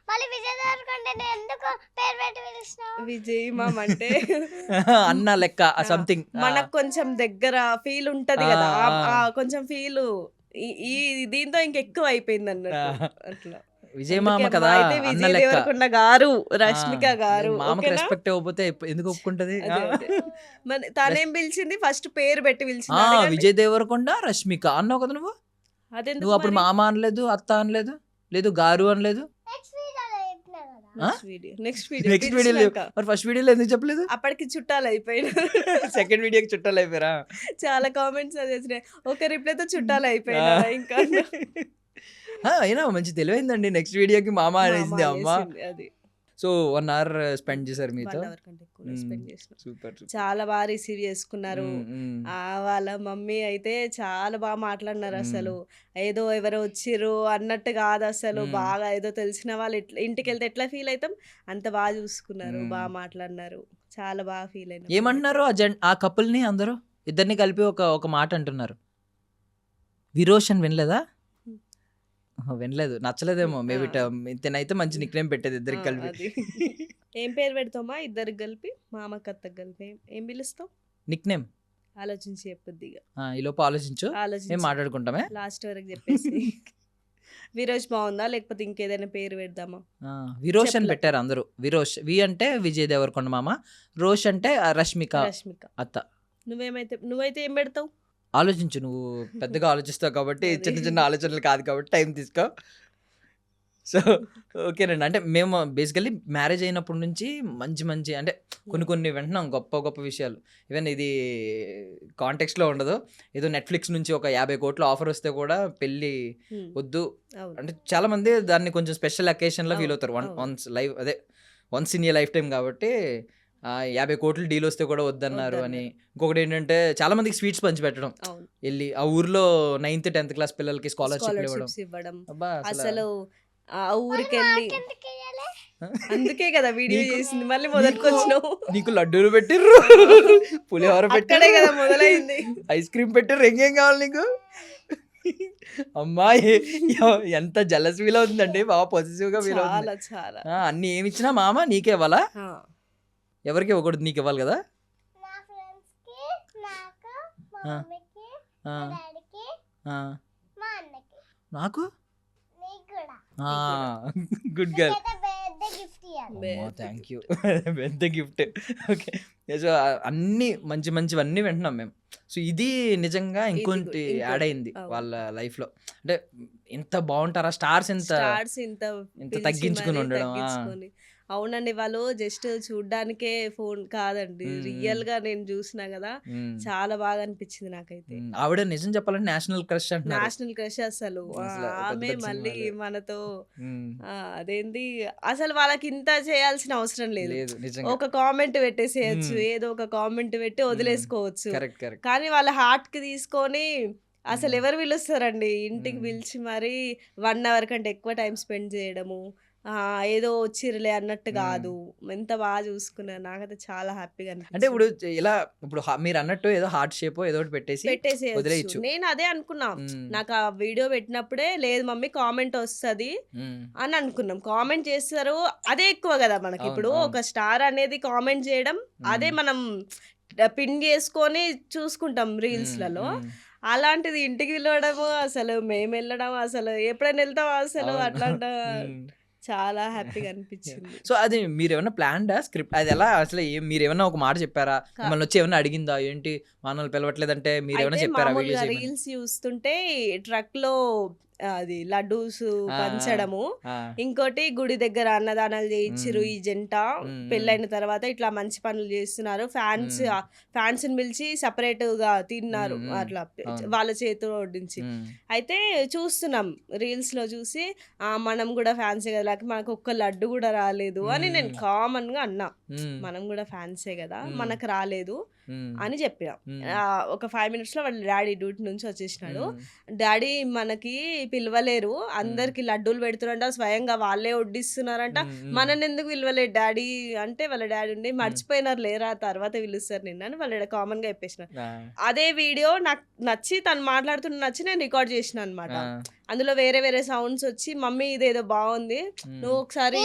మళ్ళీ విజయ్ దేవరకొండ ఎందుకు పేరు పెట్టి పిలిచినావు? విజయ్ మామ్ అంటే అన్న లెక్క సంథింగ్. మనకు కొంచెం దగ్గర ఫీల్ ఉంటది కదా, కొంచెం ఫీల్ ఈ దీంతో ఇంకెక్కువ అయిపోయింది అన్నట్టు. అట్లా విజయ్ మామ కదా, విజయ్ దేవరకొండ గారు, రష్మిక గారు. మామకి రెస్పెక్ట్ ఇవ్వకపోతే ఎందుకు ఒప్పుకుంటది? తనేం పిలిచింది, ఫస్ట్ పేరు పెట్టి పిలిచింది. విజయ్ దేవరకొండ రష్మిక అన్నావు కదా నువ్వు. నువ్వు అప్పుడు మామ అనలేదు, అత్త అనలేదు, లేదు గారు అనలేదు. నెక్స్ట్ వీడియో మరి ఫస్ట్ వీడియోలో ఎందుకు చెప్పలేదు? అప్పటికి చుట్టాలు అయిపోయినా. సెకండ్ వీడియోకి చుట్టాలు అయిపోయారా? చాలా కామెంట్స్ అది వచ్చినాయి, ఒక రిప్లైతో చుట్టాలు అయిపోయినా. ఇంకా అయినా మంచి తెలివైందండి. నెక్స్ట్ వీడియోకి మామ అనేసింది అమ్మ. అది సో 1 hour స్పెండ్ చేశారు మీతో. స్పెండ్ చేసినాం. సూపర్. చాలా బాగా రిసీవ్ చేసుకున్నారు. వాళ్ళ మమ్మీ అయితే చాలా బాగా మాట్లాడినారు. అసలు ఏదో ఎవరో వచ్చిర్రు అన్నట్టు కాదు, అసలు బాగా ఏదో తెలిసిన వాళ్ళు ఇంటికి వెళ్తే ఎట్లా ఫీల్ అవుతాం అంత బాగా చూసుకున్నారు, బాగా మాట్లాడినారు, చాలా బాగా ఫీల్ అయినా. ఏమంటున్నారు ఆ కపుల్ని అందరూ ఇద్దరిని కలిపి ఒక మాట అంటున్నారు. విరోషన్ వినలేదా? వినలేదు, నచ్చలేదేమో మేబీ. తినైతే మంచి నిక్ నేమ్ పెట్టేది ఇద్దరికి కలిపి. ఏం పేరు పెడతామా ఇద్దరికి కలిపి? మామకి అత్తకి కలిపి ఏం పిలుస్తావు? నిక్ నేమ్ ఆలోచించి చెప్పొద్ది. ఈ లోపు ఆలోచించు, మేము మాట్లాడుకుంటామే లాస్ట్ వరకు చెప్పేసి. విరోష్ బాగుందా లేకపోతే ఇంకేదైనా పేరు పెడదామా? విరోష్ అని పెట్టారు అందరూ. విరోష్, వి అంటే విజయ్ దేవరకొండ మామ, రోష్ అంటే రష్మిక అత్త. నువ్వైతే ఏం పెడతావు? ఆలోచించు, నువ్వు పెద్దగా ఆలోచిస్తావు కాబట్టి చిన్న చిన్న ఆలోచనలు కాదు కాబట్టి టైం తీసుకో. సో ఓకేనండి. అంటే మేము బేసికల్లీ మ్యారేజ్ అయినప్పటి నుంచి మంచి అంటే కొన్ని వింటున్నాం గొప్ప గొప్ప విషయాలు. ఈవెన్ ఇది కాంటెక్స్లో ఉండదు, ఏదో నెట్ఫ్లిక్స్ నుంచి ఒక 50 కోట్ల ఆఫర్ వస్తే కూడా పెళ్ళి వద్దు అంటే చాలా మంది దాన్ని కొంచెం స్పెషల్ అకేషన్లో ఫీల్ అవుతారు. Once in a life time కాబట్టి 50 కోట్లు డీల్ వస్తే కూడా వద్దన్నారు అని. ఇంకొకటి ఏంటంటే చాలా మందికి స్వీట్స్ పంచిపెట్టడం, వెళ్ళి ఆ ఊర్లో 9th 10th క్లాస్ పిల్లలకి స్కాలర్షిప్ ఇవ్వడం. అసలు ఆ ఊరికి వెళ్ళి అందుకే కదా వీడియో చేసింది, మళ్ళీ మొదలుకొచ్చినావు. నీకు లడ్డూలు పెట్టిర్రు, పులిహోర పెట్టాడే కదా మొదలైంది, ఐస్ క్రీమ్ పెట్టిర్రు, ఇంకేం కావాలి నీకు? అమ్మాయి ఎంత జలస్ ఫీల్ అవుతుందండి, బాగా పాజిటివ్ గా ఫీల్ అవుతుంది. అన్ని ఏమి ఇచ్చినా మామ నీకే ఇవ్వాలా? ఎవరికి ఇవ్వకూడదు, నీకు ఇవ్వాలి కదా. నాకు గుడ్ గర్ల్, థ్యాంక్ యూ, పెద్ద గిఫ్ట్. ఓకే, సో అన్ని మంచివన్నీ వింటున్నాం మేము. సో ఇది నిజంగా ఇంకొంటి యాడ్ అయింది వాళ్ళ లైఫ్ లో. అంటే ఎంత బాగుంటారా స్టార్స్, ఎంత తగ్గించుకుని ఉండడం. అవునండి, వాళ్ళు జస్ట్ చూడ్డానికే ఫోన్ కాదండి, రియల్ గా నేను చూసినా కదా, చాలా బాగా అనిపించింది నాకైతే. ఆవిడ నిజం చెప్పాలంటే నేషనల్ క్రష్ అసలు ఆమె మళ్ళీ మనతో అదేంది అసలు వాళ్ళకి ఇంత చేయాల్సిన అవసరం లేదు, ఒక కామెంట్ పెట్టేసేయచ్చు, ఏదో ఒక కామెంట్ పెట్టి వదిలేసుకోవచ్చు. కానీ వాళ్ళ హార్ట్ కి తీసుకొని అసలు ఎవరు పిలుస్తారండి, ఇంటికి పిలిచి మరి 1 hour కంటే ఎక్కువ టైం స్పెండ్ చేయడము, ఏదో వచ్చిర్లే అన్నట్టు కాదు, ఎంత బాగా చూసుకున్నారు. నాకైతే చాలా హ్యాపీగా అంటే అనిపించింది. ఇప్పుడు మీరు అన్నట్టు ఏదో హార్ట్ షేప్ ఏదో ఒకటి పెట్టేసేయచ్చు. నేను అదే అనుకున్నా, నాకు ఆ వీడియో పెట్టినప్పుడే లేదు మమ్మీ కామెంట్ వస్తుంది అని అనుకున్నాం. కామెంట్ చేస్తారు అదే ఎక్కువ కదా మనకి. ఇప్పుడు ఒక స్టార్ అనేది కామెంట్ చేయడం అదే మనం పిన్ చేసుకొని చూసుకుంటాం రీల్స్లలో. అలాంటిది ఇంటికి పిలవడము, అసలు మేము వెళ్ళడం, అసలు ఎప్పుడైనా వెళ్తాం అసలు అట్లాంటి చాలా హ్యాపీగా అనిపించింది. సో అది మీరు ఏమన్నా ప్లాన్డా స్క్రిప్ట్? అది ఎలా అసలు మీరు ఏమన్నా ఒక మాట చెప్పారా? మిమ్మల్ని వచ్చి ఏమన్నా అడిగిందా? ఏంటి మనల్ని పిలవట్లేదంటే మీరు ఏమైనా చెప్పారా? రీల్స్ చూస్తుంటే ట్రక్ లో అది లడ్డూస్ పంచడము, ఇంకోటి గుడి దగ్గర అన్నదానాలు చేయించిరు ఈ జంట, పెళ్ళైన తర్వాత ఇట్లా మంచి పనులు చేస్తున్నారు, ఫ్యాన్స్ ని పిలిచి సపరేట్ గా తిన్నారు అట్లా వాళ్ళ చేతిలో వడ్డించి. అయితే చూస్తున్నాం రీల్స్ లో చూసి మనం కూడా ఫ్యాన్సే కదా, లేకపోతే మనకు ఒక్క లడ్డు కూడా రాలేదు అని నేను కామన్ గా అన్నా, మనం కూడా ఫ్యాన్సే కదా మనకు రాలేదు అని చెప్పిన. ఒక 5 minutes లో వాళ్ళ డాడీ డ్యూటీ నుంచి వచ్చేసినాడు. డాడీ మనకి పిలవలేరు, అందరికి లడ్డూలు పెడుతున్నారంట, స్వయంగా వాళ్ళే వడ్డిస్తున్నారంట, మనని ఎందుకు పిలవలేదు డాడీ అంటే వాళ్ళ డాడీ ఉండి మర్చిపోయినారు లేరా తర్వాత పిలుస్తారు నిన్న అని వాళ్ళ కామన్ గా చెప్పేసిన. అదే వీడియో నాకు నచ్చి తను మాట్లాడుతున్న నచ్చి నేను రికార్డ్ చేసిన అనమాట. అందులో వేరే వేరే సౌండ్స్ వచ్చి మమ్మీ ఇదేదో బాగుంది, నువ్వు ఒకసారి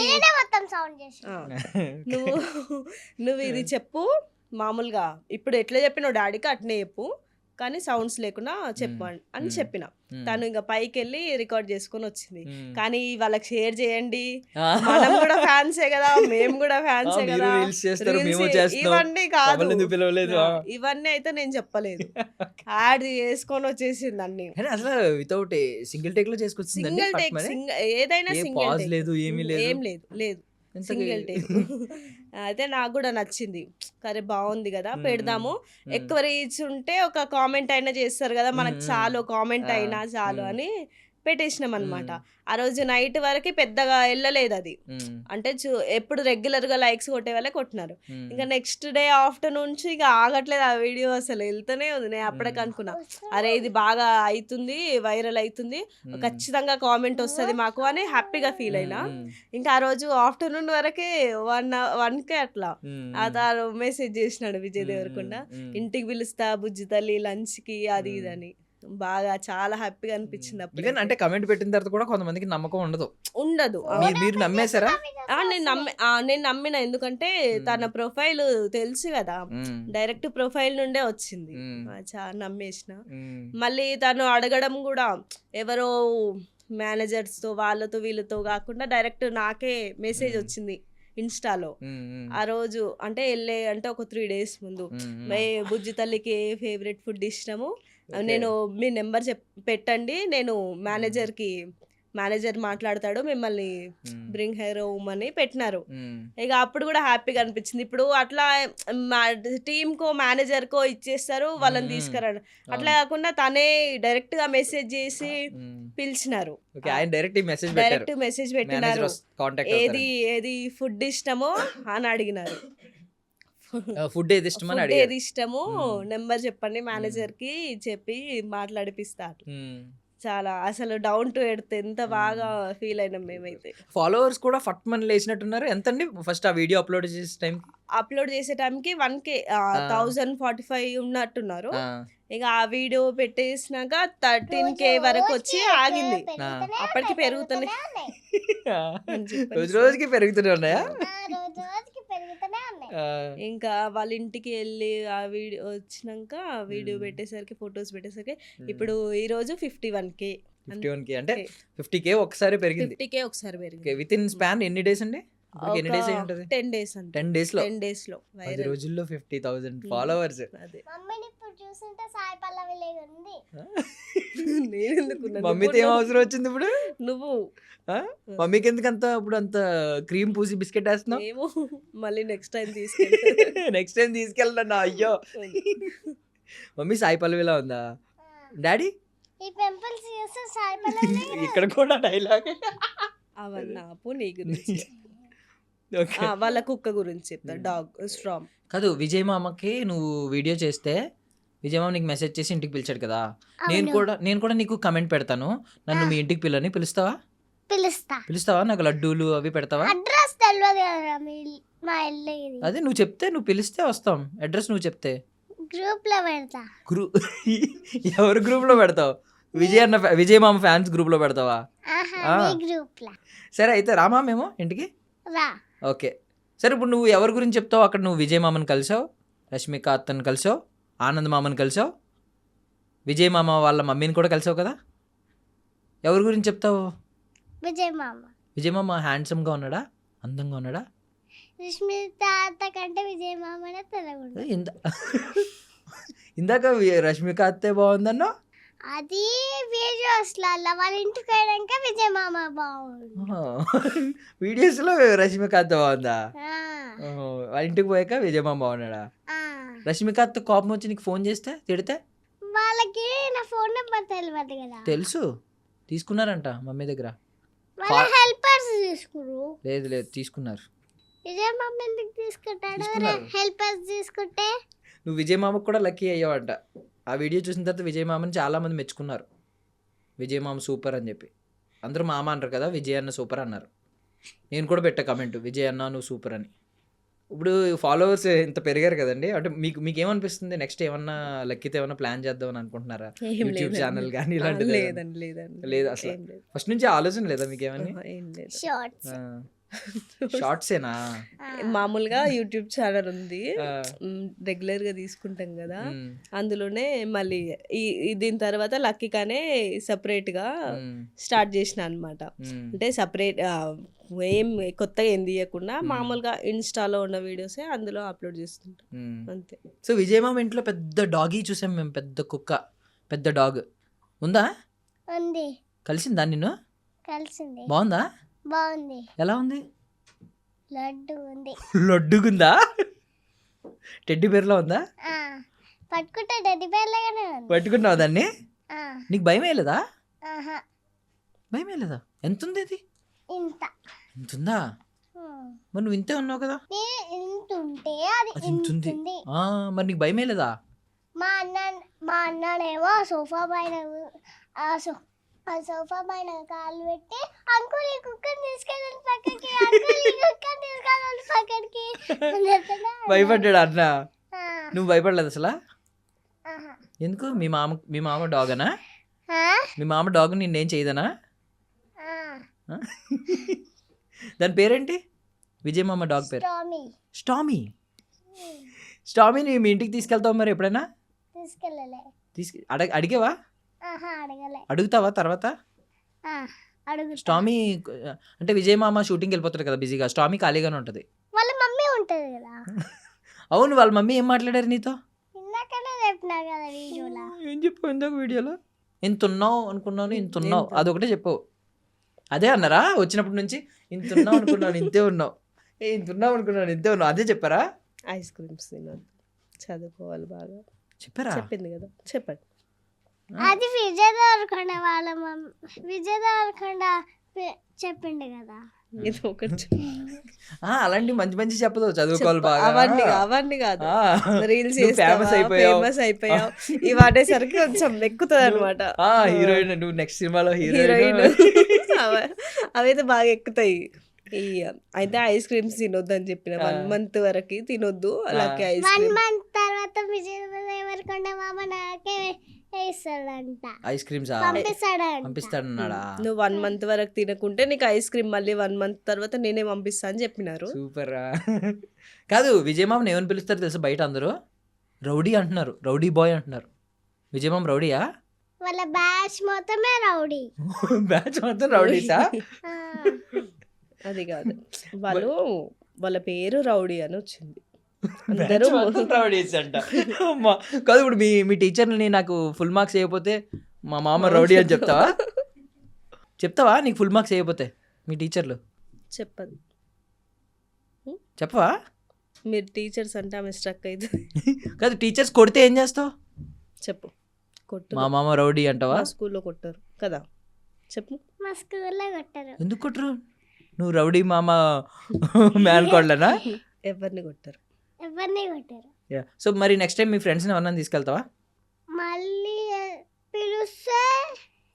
నువ్వు ఇది చెప్పు మామూలుగా ఇప్పుడు ఎట్లా చెప్పినావు డాడీకి అట్నే చెప్పు, కానీ సౌండ్స్ లేకుండా చెప్పు అని చెప్పిన. తను ఇంకా పైకి వెళ్ళి రికార్డ్ చేసుకొని వచ్చింది. కానీ వాళ్ళకి షేర్ చేయండి, మనం కూడా ఫ్యాన్సే కదా, మేము కూడా ఫ్యాన్సే కదా, ఇవన్నీ కాదు, ఇవన్నీ అయితే నేను చెప్పలేదు, యాడ్ చేసుకొని వచ్చేసింది అన్ని. అసలు వితౌట్ సింగిల్ టేక్ లో చేసుకొచ్చింది, సింగిల్ టేక్, ఏదైనా సింగిల్ లేదు, ఏం లేదు సింగిల్ టేక్. అయితే నాకు కూడా నచ్చింది, సరే బాగుంది కదా పెడదాము, ఎక్కువ రీచ్ ఉంటే ఒక కామెంట్ అయినా చేస్తారు కదా మనకు, చాలు కామెంట్ అయినా చాలు అని పెట్టేసినాం అనమాట. ఆ రోజు నైట్ వరకు పెద్దగా వెళ్ళలేదు అది. అంటే ఎప్పుడు రెగ్యులర్ గా లైక్స్ కొట్టే వాళ్ళే కొట్టినారు. ఇంకా నెక్స్ట్ డే ఆఫ్టర్నూన్ నుంచి ఇక ఆగట్లేదు ఆ వీడియో, అసలు వెళ్తూనే ఉంది. నేను అప్పటికి అనుకున్నా, అరే ఇది బాగా అవుతుంది, వైరల్ అవుతుంది, ఖచ్చితంగా కామెంట్ వస్తుంది మాకు అని హ్యాపీగా ఫీల్ అయినా. ఇంకా ఆ రోజు ఆఫ్టర్నూన్ వరకే 1కే అట్లా అతను మెసేజ్ చేసినాడు విజయ్ దేవరకొండ, ఇంటికి పిలుస్తా బుజ్జి తల్లి లంచ్ కి అది ఇది అని. బాగా చాలా హ్యాపీగా అనిపించింది అప్పుడు. ఈవెన్ అంటే కమెంట్ పెట్టిన తర్వాత కూడా కొంతమందికి నమ్మకం ఉండదు. ఉండదు. మీరు నమ్మేశారా? నేను నమ్మిన, ఎందుకంటే తన ప్రొఫైల్ తెలుసు కదా, డైరెక్ట్ ప్రొఫైల్ నుండే వచ్చింది. చాలా నమ్మేసిన. మళ్ళీ తను అడగడం కూడా ఎవరో మేనేజర్స్ తో వాళ్ళతో వీళ్ళతో కాకుండా డైరెక్ట్ నాకే మెసేజ్ వచ్చింది ఇన్స్టాలో. ఆ రోజు అంటే అంటే ఒక 3 days ముందు, బుజ్జి తల్లికి ఏ ఫేవరెట్ ఫుడ్ ఇష్టము, నేను మీ నెంబర్ పెట్టండి, నేను మేనేజర్ మాట్లాడతాడు, మిమ్మల్ని బ్రింగ్ హెయిర్ హోమ్ అని పెట్టినారు. ఇక అప్పుడు కూడా హ్యాపీగా అనిపించింది. ఇప్పుడు అట్లా టీమ్ కో మేనేజర్ కో ఇచ్చేస్తారు, వాళ్ళని తీసుకురాడు. అట్లా కాకుండా తనే డైరెక్ట్ గా మెసేజ్ చేసి పిలిచినారు. డైరెక్ట్ మెసేజ్ పెట్టినారు, ఏది ఫుడ్ ఇష్టమో అని అడిగినారు. ఫుడ్ ఏది ఇష్టమో నెంబర్ చెప్పండి మేనేజర్ కి చెప్పి మాట్లాడిపిస్తారు. చాలా అసలు డౌన్ టు ఎర్త్, ఎంత బాగా ఫీల్ అయినాం మేమైతే. ఫాలోవర్స్ కూడా ఫట్ మని లేచినట్టున్నారు. ఎంతండి ఫస్ట్ ఆ వీడియో అప్లోడ్ చేసే టైంకి 1K 1045 ఉన్నట్టున్నారు. ఇక ఆ వీడియో పెట్టేసినాక 13K వరకు వచ్చి ఆగింది. అప్పటికి పెరుగుతూనే రోజుకి పెరుగుతూనే ఉన్నాయా? ఇంకా వాళ్ళ ఇంటికి వెళ్ళి ఆ వీడియో వచ్చినాక వీడియో పెట్టేసరికి, ఫొటోస్ పెట్టేసరికి ఇప్పుడు ఈ రోజు 51K అంటే 50K ఒకసారి పెరిగింది. 50K ఒకసారి పెరిగింది. విత్ ఇన్ స్పాన్ ఎన్ని డేస్ అండి? 10 days అండి. 10 days లో 10 రోజుల్లో 50,000 ఫాలోవర్స్. మమ్మీతో ఏం అవసరం వచ్చింది ఇప్పుడు? నువ్వు మమ్మీకి ఎందుకంత ఇప్పుడు అంత క్రీమ్ పూసి బిస్కెట్ వేస్తున్నావు? ఏమో, మళ్ళీ నెక్స్ట్ టైం తీసుకెళ్ళా. అయ్యో, మమ్మీ సాయి పల్లవిలా ఉందా? డాడీ ఇక్కడ కూడా డైలాగ్ అవన్నీ ఆపు, నీ గురించి వాళ్ళ కుక్క గురించి చెప్తా, డాగ్ స్ట్రామ్ కాదు. విజయ్ మామకి నువ్వు వీడియో చేస్తే విజయ్ మామ నీకు మెసేజ్ చేసి ఇంటికి పిలిచాడు కదా, నేను కూడా నీకు కమెంట్ పెడతాను, నన్ను మీ ఇంటికి పిలుస్తావా? నాకు లడ్డూలు అవి పెడతావా? అదే నువ్వు చెప్తే, నువ్వు పిలిస్తే వస్తాం. అడ్రస్ నువ్వు చెప్తే గ్రూప్ లో పెడతా. ఎవరు గ్రూప్ లో పెడతావు? విజయ్ మామ ఫ్యాన్స్ గ్రూప్ లో పెడతావా? సరే అయితే రామా మేము ఇంటికి. ఓకే సరే. ఇప్పుడు నువ్వు ఎవరి గురించి చెప్తావు? అక్కడ నువ్వు విజయ్ మామని కలిసావు, రష్మిక అత్తని కలిసావు, ఆనంద్ మామని కలిసావు, విజయ్ మామ వాళ్ళ మమ్మీని కూడా కలిసావు కదా. ఎవరి గురించి చెప్తావు? విజయ్ మామ హ్యాండ్సమ్ గా ఉన్నాడా, అందంగా ఉన్నాడా? ఇందాక రష్మిక అత్తే బాగుందన్నా, అది వీడియోస్ వాళ్ళ ఇంటికి పోయాక విజయ్ మామ బాగుంది. వీడియోస్ లో రష్మిక అత్త బాగుందా? వాళ్ళ ఇంటికి పోయాక విజయ్ మామ బాగున్నాడా? రష్మిక అత్త కోపం వచ్చి నీకు ఫోన్ చేస్తే తిడితే వాళ్ళకి నా ఫోన్ నెంబర్ తెలియదు కదా. తెలుసు, తీసుకున్నారంట మమ్మీ దగ్గర. లేదు తీసుకున్నారు. విజయ్ మామ ఎందుకు తీసుకుంటాడు? హెల్పర్స్ తీసుకుంటే నువ్వు విజయ్ మామకు కూడా లక్కీ అయ్యావంట. ఆ వీడియో చూసిన తర్వాత విజయ్ మామని చాలా మంది మెచ్చుకున్నారు. విజయ్ మామ సూపర్ అని చెప్పి అందరూ మామ అంటారు కదా, విజయ్ అన్న సూపర్ అన్నారు. నేను కూడా పెట్టా కమెంట్, విజయ్ అన్న నువ్వు సూపర్ అని. ఇప్పుడు ఫాలోవర్స్ ఇంత పెరిగారు కదండి, అంటే మీకు ఏమనిపిస్తుంది? నెక్స్ట్ ఏమన్నా లక్కీతో ఏమన్నా ప్లాన్ చేద్దాం అనుకుంటున్నారా? యూట్యూబ్ ఛానల్ కానీ ఇలాంటిది? లేదు అసలు ఫస్ట్ నుంచి ఆలోచన లేదా మీకు ఏమన్నా? షార్ట్సేనా? మామూలుగా యూట్యూబ్ ఛానల్ ఉంది, రెగ్యులర్ గా తీసుకుంటాం కదా, అందులోనే మళ్ళీ దీని తర్వాత లక్కీగానే సపరేట్ గా స్టార్ట్ చేసిన అనమాట. అంటే సపరేట్ ఏం కొత్తగా ఏం తీయకుండా మామూలుగా ఇన్స్టాలో ఉన్న వీడియోసే అందులో అప్లోడ్ చేస్తుంటాం అంతే. సో విజయ్ మామ ఇంట్లో పెద్ద డాగీ చూసాం మేము, పెద్ద కుక్క, పెద్ద డాగ్ ఉందా? ఉంది. కలిసిందా నిన్ను? కలిసింది. బాగుందా? బాగుంది. ఎలా ఉంది? లడ్డుగుందా? టెడ్డీ బేర్లో ఉందా? పట్టుకుంటే టెడ్డీ బేర్ లాగానే ఉంది. పట్టుకున్నావు దాన్ని? నీకు భయం వేయలేదా? భయమే లేదా? ఎంత ఉంది ఇది? ఇంత ఇంత ఉందా? మరి నువ్వు ఇంతే ఉన్నావు కదా. ఇంత ఉంటే అది అది ఇంత ఉంది. ఇంత ఉంది. మరి నీకు భయమే లేదా? మా అన్ననేమో సోఫా పైన ఆ సోఫా పైన కాలు పెట్టి అంకుల్ ఈ కుక్కని తీసుకెళ్ళండి పక్కకి, అంకుల్ ఈ కుక్కని తీసుకెళ్ళండి పక్కకి అని చెప్తాడా? భయపడ్డాడు అన్న. ఆ, నువ్వు భయపడలేదు అసలు? ఆహా. ఎందుకు? మీ మామ డాగనా? ఆ? మీ మామ డాగ్ నిన్నేం చేయదనా? ఆ. ఆ? దాని పేరేంటి? విజయ్ మామ డాగ్ పేరు టామీ. స్టామీ. స్టామీని మీ ఇంటికి తీసుకెళ్తావు మరి ఎప్పుడైనా? తీసుకెళ్ళలే. అడిగేవా? ఆహా, అడగలే. అడుగుతావా తర్వాత? ఆ, అడుగుతా. స్టామీ అంటే విజయ్ మామ షూటింగ్కి వెళ్ళిపోతారు కదా బిజీగా, స్టామీ ఖాళీగానే ఉంటుంది. వాళ్ళ మమ్మీ ఉంటది కదా. అవును, వాళ్ళ మమ్మీ ఏం మాట్లాడారు నీతో? ఇందాకనే చెప్పినా కదా వీడియోలో. ఏం చెప్పావు ఇందాక వీడియోలో? ఇంత ఉన్నావు అనుకున్నాను, ఇంత ఉన్నావు, అదొకటే చెప్పు. అదే అన్నారా వచ్చినప్పటి నుంచి? ఇంత ఉన్నావు అనుకున్నాను, ఇంతే ఉన్నావు, ఇంత ఉన్నావు అనుకున్నాను, ఇంతే ఉన్నావు, అదే చెప్పారా? ఐస్ క్రీమ్స్ తినొద్దు, చదువుకోవాలి బాగా చెప్పారా? చెప్పింది కదా. చెప్పండి. అది విజయ్ దేవరకొండ వాళ్ళ విజయ్ దేవరకొండ చెప్పిండు కదా. ఇది ఒకటి అలాంటి మంచి మంచి చెప్పదు, చదువుకోవాలి బాగా. అవన్నీ కాదు, ఆ, రీల్స్ నువ్వు famous అయిపోయావు. ఫేమస్ అయిపోయావు ఇవి ఆడేసరికి కొంచెం ఎక్కుతుంది అనమాట. హీరోయిన్, నువ్వు నెక్స్ట్ సినిమాలో హీరోయిన్ హీరోయిన్. అవైతే బాగా ఎక్కుతాయి. అయితే ఐస్ క్రీమ్స్ తినొద్దు అని చెప్పిన 1 month వరకు తినొద్దు. అలాగే ఐస్ 1 క్రీమ్ month తర్వాత విజయ్ దేవరకొండ మామ నాకే వేస్తాడంట, ఐస్ క్రీమ్స్ పంపిస్తాడంట. పంపిస్తాడన్నాడా? నువ్వు 1 month వరకు తినకుంటే నీకు ఐస్ క్రీమ్ మళ్ళీ 1 month తర్వాత నేనే పంపిస్తా అని చెప్పినారు. సూపర్. కాదు, విజయ్ మామని ఏమని పిలుస్తారు తెలుసా బయట అందరూ? రౌడీ అంటున్నారు, రౌడీ బాయ్ అంటున్నారు. విజయ్ మామ రౌడీయా? వాళ్ళ బ్యాచ్ మొత్తమే రౌడీ. బ్యాచ్ మొత్తం రౌడీసా? ఆ, అది కాదు, వాళ్ళ పేరు రౌడీ అని వచ్చింది. బ్యాచ్ మొత్తం రౌడీస్ అంట. అమ్మా. కాదు, ఇప్పుడు మీ టీచర్ని నాకు ఫుల్ మార్క్స్ వేయకపోతే మా మామ రౌడీ అని చెప్తావా? చెప్తావా నీకు ఫుల్ మార్క్స్ వేయకపోతే మీ టీచర్లు? చెప్పదు. చెప్పవా? మీరు టీచర్స్ అంటే ఆమె స్ట్రక్ అవుతుంది. కాదు, టీచర్స్ కొడితే ఏం చేస్తావు? చెప్పు. కొట్టు. మా మామ రౌడీ అంటావా? మా స్కూల్లో కొట్టారు కదా. చెప్పు. మా స్కూల్లో కొట్టారు. ఎందుకు కొట్టరు? నువ్వు రౌడీ మామ మేనకోళ్ళనా? ఎవరిని కొట్టారు? ఎవరిని కొట్టారు. సో మరి నెక్స్ట్ టైం మీ ఫ్రెండ్స్ని ఎవరన్నా తీసుకెళ్తావా? మళ్ళీ పిలుస్తే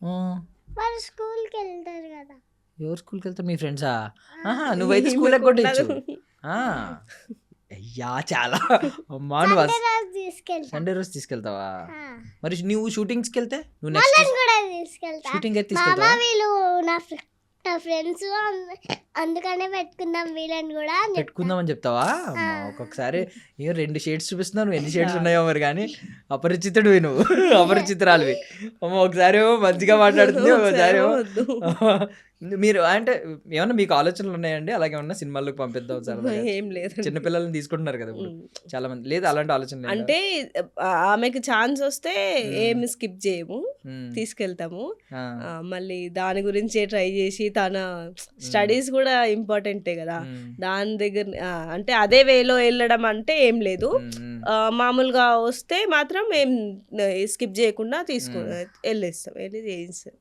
ఆ, వాళ్ళు స్కూల్కి వెళ్తారు కదా. ఎవరు స్కూల్కి వెళ్తారు? మీ ఫ్రెండ్సా? నువ్వైతే స్కూల్లో కొట్టచ్చు. అయ్యా చాలా. అమ్మా, నువ్వు సండే రోజు తీసుకెళ్తా. సండే రోజు తీసుకెళ్తావా? ఆ. మరి నువ్వు షూటింగ్స్కి వెళ్తే నువ్వు నెక్స్ట్ వాళ్ళని కూడా తీసుకెళ్తా. షూటింగ్ అయితే మామ తీసుకెళ్తావా? వీళ్ళు నా ఫ్రెండ్స్, అందుకనే పెట్టుకుందాం వీళ్ళని కూడా అని చెప్తా. పెట్టుకుందామని చెప్తావా? అమ్మా, ఒక్కొక్కసారి 2 షేడ్స్ చూపిస్తున్నావు, నువ్వు ఎన్ని షేడ్స్ ఉన్నాయో మరి. కానీ అపరిచితుడివి నువ్వు, అపరిచితురాలివి. అమ్మ, ఒకసారి ఏమో మంచిగా మాట్లాడుతుంది, ఒకసారి ఏమో. వద్దు. మీరు అంటే ఏమన్నా మీకు ఆలోచనలు ఉన్నాయండి అలాగే ఏమన్నా సినిమాల్లోకి పంపిద్దాం సరదాగా? ఏం లేదు. చిన్నపిల్లల్ని తీసుకుంటున్నారు కదా ఇప్పుడు చాలా మంది. లేదు అలాంటి ఆలోచన లేదా? అంటే ఆమెకి ఛాన్స్ వస్తే ఏం స్కిప్ చేయము, తీసుకెళ్తాము. మళ్ళీ దాని గురించే ట్రై చేసి తన స్టడీస్ కూడా ఇంపార్టెంటే కదా, దాని దగ్గర అంటే అదే వేలో వెళ్ళడం అంటే ఏం లేదు. మామూలుగా వస్తే మాత్రం ఏం స్కిప్ చేయకుండా వెళ్ళి చేయిస్తాం.